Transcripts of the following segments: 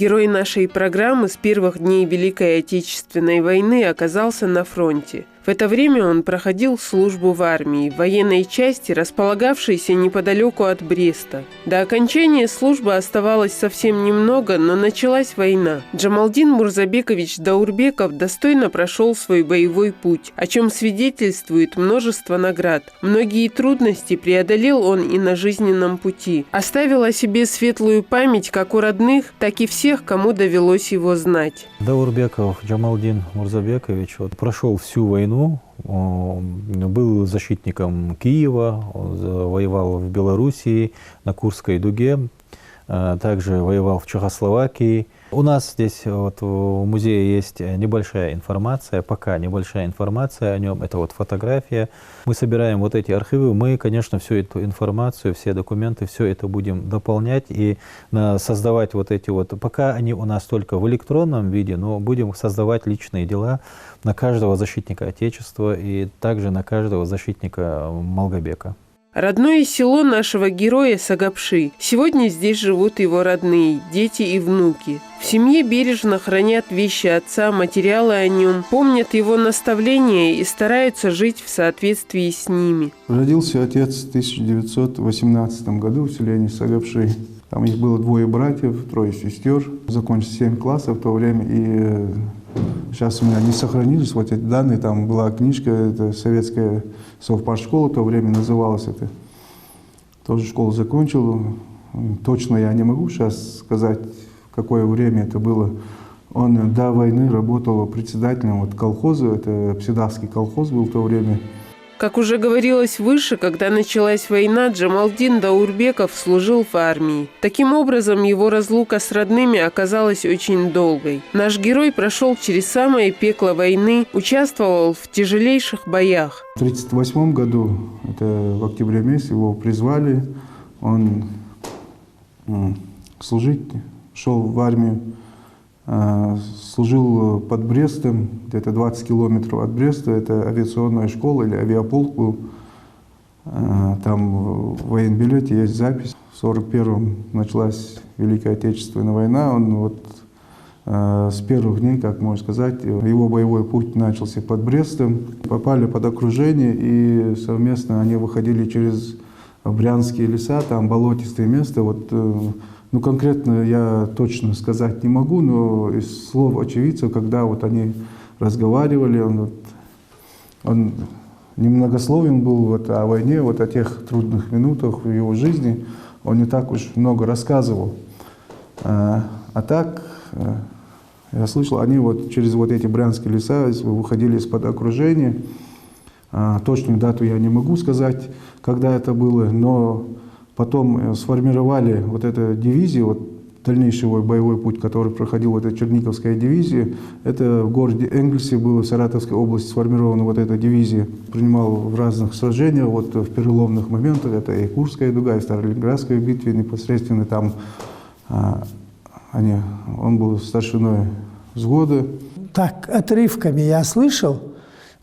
Герой нашей программы с первых дней Великой Отечественной войны оказался на фронте. В это время он проходил службу в армии, в военной части, располагавшейся неподалеку от Бреста. До окончания службы оставалось совсем немного, но началась война. Джамалдин Мурзабекович Даурбеков достойно прошел свой боевой путь, о чем свидетельствует множество наград. Многие трудности преодолел он и на жизненном пути. Оставил о себе светлую память как у родных, так и всех, кому довелось его знать. Даурбеков Джамалдин Мурзабекович прошел всю войну, был защитником Киева, воевал в Белоруссии, на Курской дуге, также воевал в Чехословакии. У нас здесь вот в музее есть небольшая информация, пока небольшая информация о нем, это вот фотография. Мы собираем вот эти архивы, мы, конечно, всю эту информацию, все документы, все это будем дополнять и создавать вот эти вот, пока они у нас только в электронном виде, но будем создавать личные дела на каждого защитника Отечества и также на каждого защитника Малгобека. Родное село нашего героя Сагапши. Сегодня здесь живут его родные, дети и внуки. В семье бережно хранят вещи отца, материалы о нем, помнят его наставления и стараются жить в соответствии с ними. Родился отец в 1918 году в селении Сагапши. Там их было 2 братьев, 3 сестер. Закончил 7 классов в то время. И сейчас у меня не сохранились вот эти данные. Там была книжка, это советская совпартшкола, в то время называлась это. Тоже школу закончил. Точно я не могу сейчас сказать, в какое время это было. Он до войны работал председателем вот колхоза, это Псидавский колхоз был в то время. Как уже говорилось выше, когда началась война, Джамалдин Даурбеков служил в армии. Таким образом, его разлука с родными оказалась очень долгой. Наш герой прошел через самое пекло войны, участвовал в тяжелейших боях. В 1938 году, это в октябре месяце, его призвали. Он служить, шел в армию, служил под Брестом, где-то 20 километров от Бреста, это авиационная школа или авиаполк был. Там в военбилете есть запись. В 1941-м началась Великая Отечественная война. Он вот с первых дней, как можно сказать, его боевой путь начался под Брестом. Попали под окружение, и совместно они выходили через Брянские леса, там болотистое место. Вот, ну, конкретно я точно сказать не могу, но из слов очевидцев, когда вот они разговаривали, он немногословен был вот о войне, вот о тех трудных минутах в его жизни, он не так уж много рассказывал. А так, я слышал, они вот через вот эти брянские леса выходили из-под окружения. Точную дату я не могу сказать, когда это было, но потом сформировали вот эту дивизию, вот дальнейший боевой путь, который проходил, вот эта Черниговская дивизия. Это в городе Энгельсе было, в Саратовской области сформирована вот эта дивизия. Принимал в разных сражениях, вот в переломных моментах, это и Курская дуга, и Сталинградская битва, непосредственно там он был старшиной взвода. Так, отрывками я слышал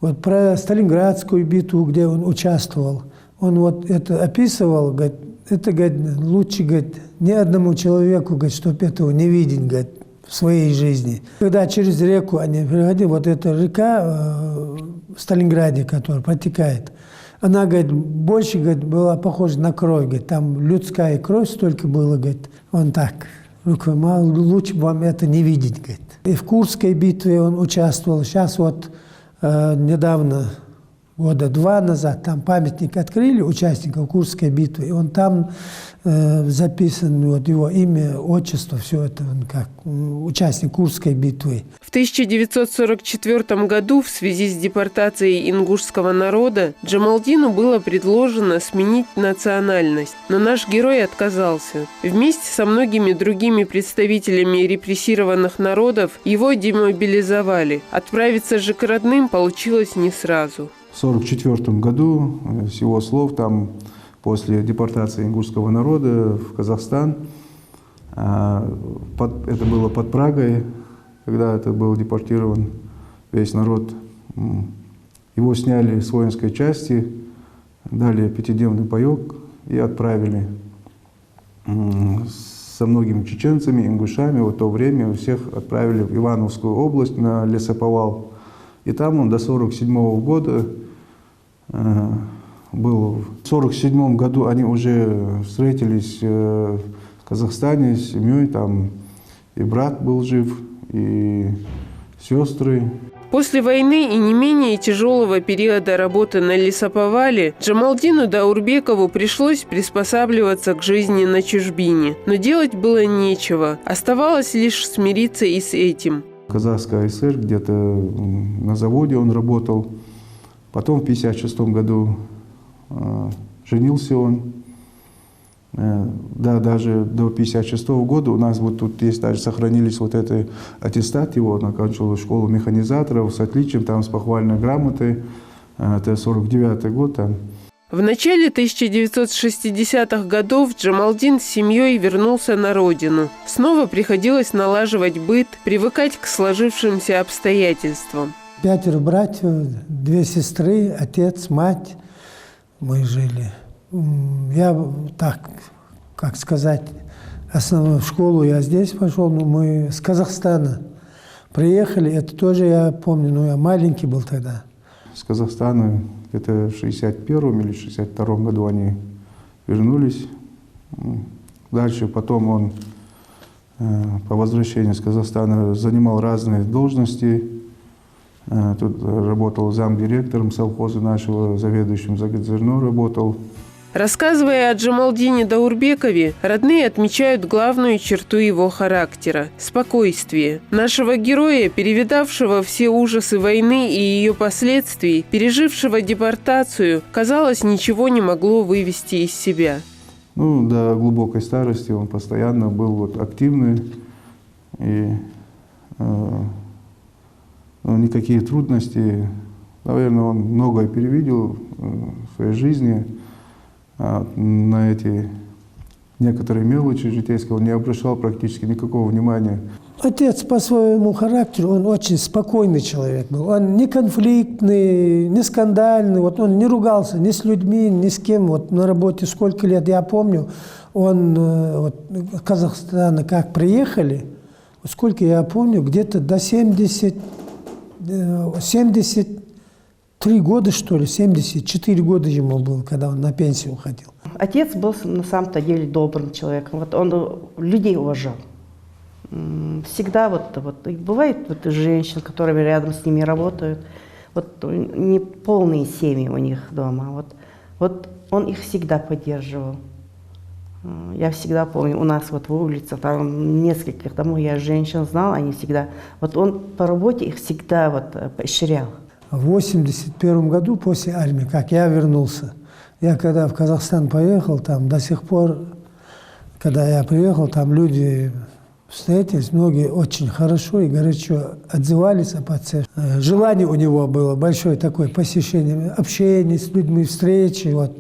вот про Сталинградскую битву, где он участвовал. Он вот это описывал, говорит, это, говорит, лучше, говорит, ни одному человеку, говорит, чтобы этого не видеть, говорит, в своей жизни. Когда через реку они приходили, вот эта река в Сталинграде, которая протекает, она, говорит, больше, говорит, была похожа на кровь, говорит, там людская кровь столько было, говорит, он так, рукой мало, лучше бы вам это не видеть, говорит. И в Курской битве он участвовал, сейчас вот недавно, года 2 назад, там памятник открыли участников Курской битвы, и он там записан, вот его имя, отчество, все это, он как участник Курской битвы. В 1944 году в связи с депортацией ингушского народа Джамалдину было предложено сменить национальность, но наш герой отказался. Вместе со многими другими представителями репрессированных народов его демобилизовали. Отправиться же к родным получилось не сразу. В 1944 году, с его слов, там после депортации ингушского народа в Казахстан, это было под Прагой, когда это был депортирован весь народ, его сняли с воинской части, дали 5-дневный паёк и отправили. со многими чеченцами, ингушами. В то время всех отправили в Ивановскую область на лесоповал. И там он до 1947 года был. В 1947 году они уже встретились в Казахстане с семьей. Там и брат был жив, и сестры. После войны и не менее тяжелого периода работы на лесоповале Джамалдину Даурбекову пришлось приспосабливаться к жизни на чужбине. Но делать было нечего. Оставалось лишь смириться и с этим. Казахская ССР, где-то на заводе он работал. Потом в 1956 году женился он. Да, даже до 1956 года у нас вот тут есть, даже сохранились вот эти аттестат его, он окончил школу механизаторов с отличием, там с похвальной грамотой, это 1949 год там. В начале 1960-х годов Джамалдин с семьей вернулся на родину. Снова приходилось налаживать быт, привыкать к сложившимся обстоятельствам. 5 братьев, 2 сестры, отец, мать. Мы жили. Я так, как сказать, основную школу я здесь пошел, но мы с Казахстана приехали. Это тоже я помню, но я маленький был тогда. С Казахстана где-то в 1961 или 1962 году они вернулись. Дальше потом он по возвращению с Казахстана занимал разные должности. Тут работал замдиректором совхоза нашего, заведующим заготзерно работал. Рассказывая о Джамалдине Даурбекове, родные отмечают главную черту его характера – спокойствие. Нашего героя, перевидавшего все ужасы войны и ее последствий, пережившего депортацию, казалось, ничего не могло вывести из себя. Ну, до глубокой старости он постоянно был вот активный, и никакие трудности, наверное, он многое перевидел в своей жизни. На эти некоторые мелочи житейские он не обращал практически никакого внимания. Отец по своему характеру, он очень спокойный человек был. Он не конфликтный, не скандальный. Вот он не ругался ни с людьми, ни с кем. Вот на работе сколько лет, я помню, он вот, в Казахстан как приехали, сколько я помню, где-то до 73 года, что ли, 74 года ему было, когда он на пенсию уходил. Отец был на самом-то деле добрым человеком. Вот он людей уважал. Всегда и бывает женщин, которые рядом с ними работают, вот не полные семьи у них дома. Вот он их всегда поддерживал. Я всегда помню, у нас вот в улице, там нескольких домов я женщин знала, они всегда, вот он по работе их всегда вот поощрял. В 1981 году после армии, как я вернулся, я когда в Казахстан поехал, там до сих пор, когда я приехал, там люди встретились, многие очень хорошо и горячо отзывались об отце. Желание у него было большое такое посещение, общение с людьми, встречи. Вот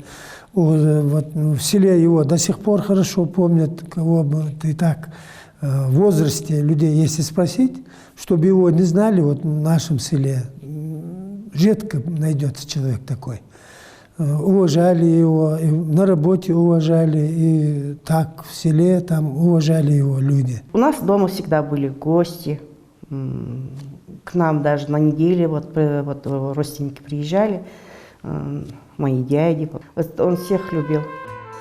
в селе его до сих пор хорошо помнят, кого бы ты так в возрасте людей, если спросить, чтобы его не знали, вот в нашем селе редко найдется человек такой. Уважали его, и на работе уважали, и так в селе там уважали его люди. У нас дома всегда были гости. К нам даже на неделе вот родственники приезжали, мои дяди. Он всех любил.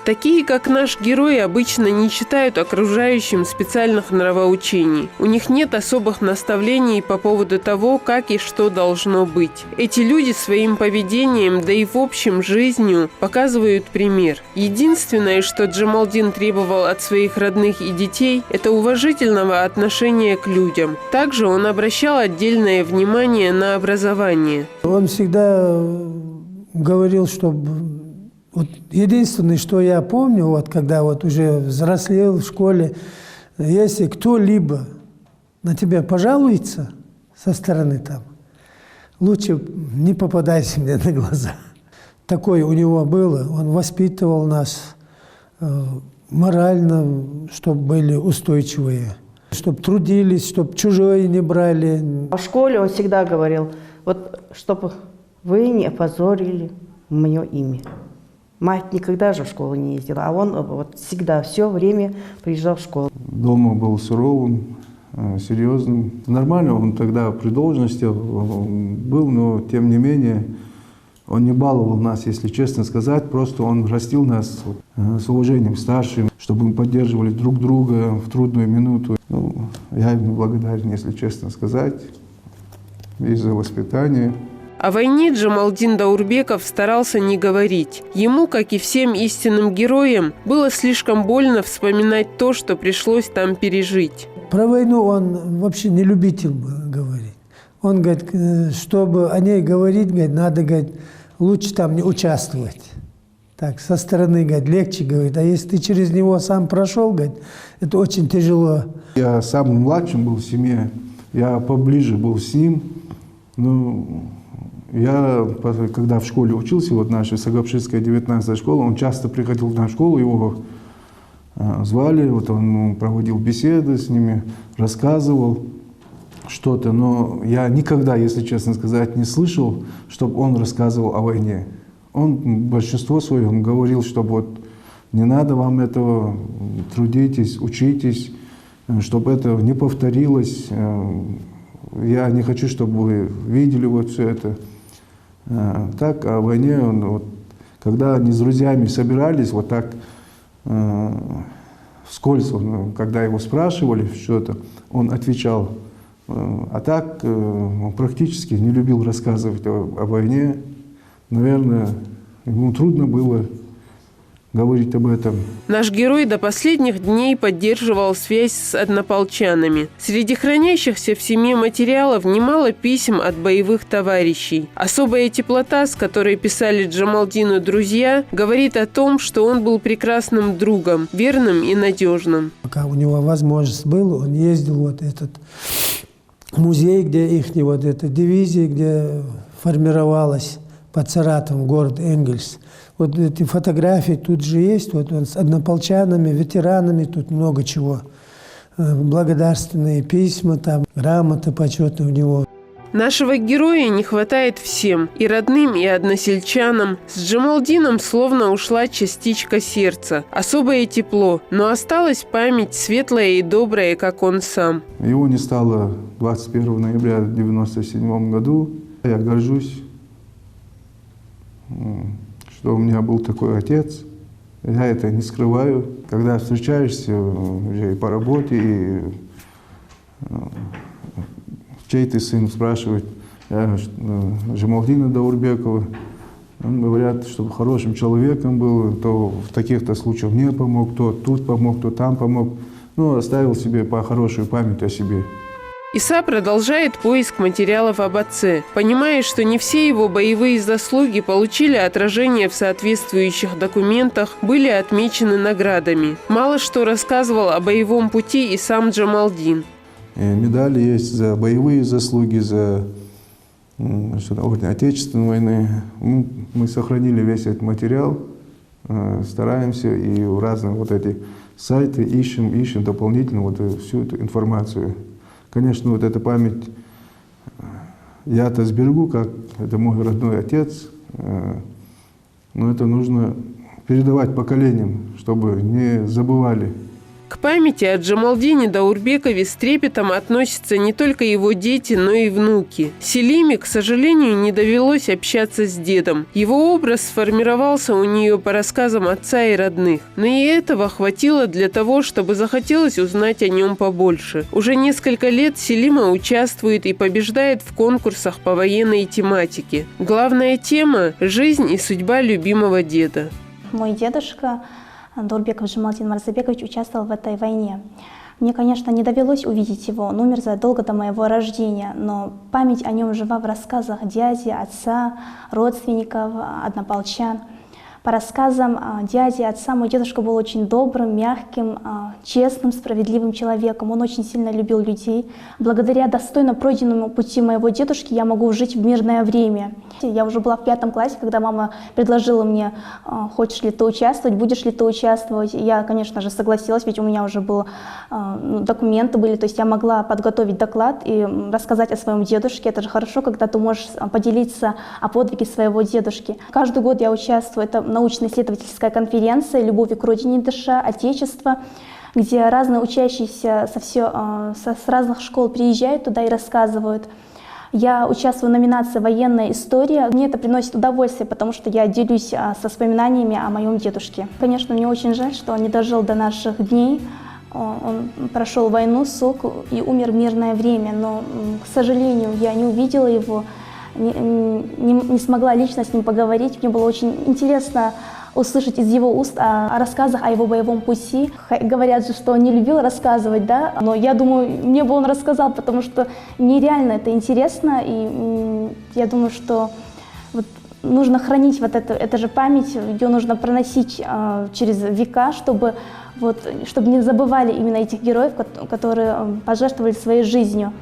Такие, как наш герой, обычно не читают окружающим специальных нравоучений. У них нет особых наставлений по поводу того, как и что должно быть. Эти люди своим поведением, да и в общем жизнью, показывают пример. Единственное, что Джамалдин требовал от своих родных и детей, это уважительного отношения к людям. Также он обращал отдельное внимание на образование. Он всегда говорил, что вот единственное, что я помню, вот когда вот уже взрослел в школе, если кто-либо на тебя пожалуется со стороны там, лучше не попадайся мне на глаза. Такое у него было. Он воспитывал нас морально, чтобы были устойчивые, чтобы трудились, чтобы чужое не брали. В школе он всегда говорил, вот чтобы вы не опозорили мое имя. Мать никогда же в школу не ездила, а он вот всегда, все время приезжал в школу. Дома был суровым, серьезным. Нормально, он тогда при должности был, но тем не менее он не баловал нас, если честно сказать. Просто он растил нас с уважением к старшим, чтобы мы поддерживали друг друга в трудную минуту. Ну, я ему благодарен, если честно сказать, и за воспитание. О войне Джамалдин Даурбеков старался не говорить. Ему, как и всем истинным героям, было слишком больно вспоминать то, что пришлось там пережить. Про войну он вообще не любитель говорить. Он говорит, чтобы о ней говорить, говорит, надо, говорит, лучше там не участвовать. Так, со стороны, говорит, легче, говорит. А если ты через него сам прошел, говорит, это очень тяжело. Я самым младшим был в семье, я поближе был с ним. Ну, я, когда в школе учился, вот наша Сагапширская 19-я школа, он часто приходил в нашу школу, его звали, вот он проводил беседы с ними, рассказывал что-то, но я никогда, если честно сказать, не слышал, чтобы он рассказывал о войне. Он большинство свое он говорил, что вот не надо вам этого, трудитесь, учитесь, чтобы это не повторилось. Я не хочу, чтобы вы видели вот все это. Так, о войне, он, вот, когда они с друзьями собирались, вот так вскользь, когда его спрашивали что-то, он отвечал. А так он практически не любил рассказывать о войне. Наверное, ему трудно было говорить об этом. Наш герой до последних дней поддерживал связь с однополчанами. Среди хранящихся в семье материалов немало писем от боевых товарищей. Особая теплота, с которой писали Джамалдину друзья, говорит о том, что он был прекрасным другом, верным и надежным. Пока у него возможность была, он ездил вот этот музей, где их вот эта дивизия, где формировалась под Саратовом, город Энгельс. Вот эти фотографии тут же есть, вот он с однополчанами, ветеранами, тут много чего. Благодарственные письма, там, грамоты почетные у него. Нашего героя не хватает всем, и родным, и односельчанам. С Джамалдином словно ушла частичка сердца, особое тепло, но осталась память светлая и добрая, как он сам. Его не стало 21 ноября 1997 году. Я горжусь, что у меня был такой отец. Я это не скрываю. Когда встречаешься уже и по работе, и чей ты сын, спрашивают, я Джамалдина Даурбекова. Говорят, чтобы хорошим человеком был, то в таких-то случаях мне помог, то тут помог, то там помог. Ну, оставил себе хорошую память о себе. Иса продолжает поиск материалов об отце, понимая, что не все его боевые заслуги получили отражение в соответствующих документах, были отмечены наградами. Мало что рассказывал о боевом пути и сам Джамалдин. Медали есть за боевые заслуги, за Орден Отечественной войны. Мы сохранили весь этот материал, стараемся и в разные вот эти сайты ищем дополнительно вот всю эту информацию. Конечно, вот эта память я-то сберегу, как это мой родной отец, но это нужно передавать поколениям, чтобы не забывали. К памяти о Джамалдине Даурбекове с трепетом относятся не только его дети, но и внуки. Селиме, к сожалению, не довелось общаться с дедом. Его образ сформировался у нее по рассказам отца и родных. Но и этого хватило для того, чтобы захотелось узнать о нем побольше. Уже несколько лет Селима участвует и побеждает в конкурсах по военной тематике. Главная тема – жизнь и судьба любимого деда. Мой дедушка Даурбеков Джамалдин Марзабекович участвовал в этой войне. Мне, конечно, не довелось увидеть его, он умер задолго до моего рождения, но память о нем жива в рассказах дяди, отца, родственников, однополчан. По рассказам дяди, отца, мой дедушка был очень добрым, мягким, честным, справедливым человеком. Он очень сильно любил людей. Благодаря достойно пройденному пути моего дедушки я могу жить в мирное время. Я уже была в 5 классе, когда мама предложила мне, хочешь ли ты участвовать, будешь ли ты участвовать. Я, конечно же, согласилась, ведь у меня уже документы были, то есть я могла подготовить доклад и рассказать о своем дедушке. Это же хорошо, когда ты можешь поделиться о подвиге своего дедушки. Каждый год я участвую, это научно-исследовательская конференция «Любовь к родине дыша. Отечество», где разные учащиеся с разных школ приезжают туда и рассказывают. Я участвую в номинации «Военная история». Мне это приносит удовольствие, потому что я делюсь со воспоминаниями о моем дедушке. Конечно, мне очень жаль, что он не дожил до наших дней. Он прошел войну, ссылку и умер в мирное время. Но, к сожалению, я не увидела его, не смогла лично с ним поговорить. Мне было очень интересно услышать из его уст о рассказах о его боевом пути. Говорят же, что он не любил рассказывать, да? Но я думаю, мне бы он рассказал, потому что мне реально это интересно. И я думаю, что вот нужно хранить вот эту же память, ее нужно проносить через века, чтобы не забывали именно этих героев, которые пожертвовали своей жизнью.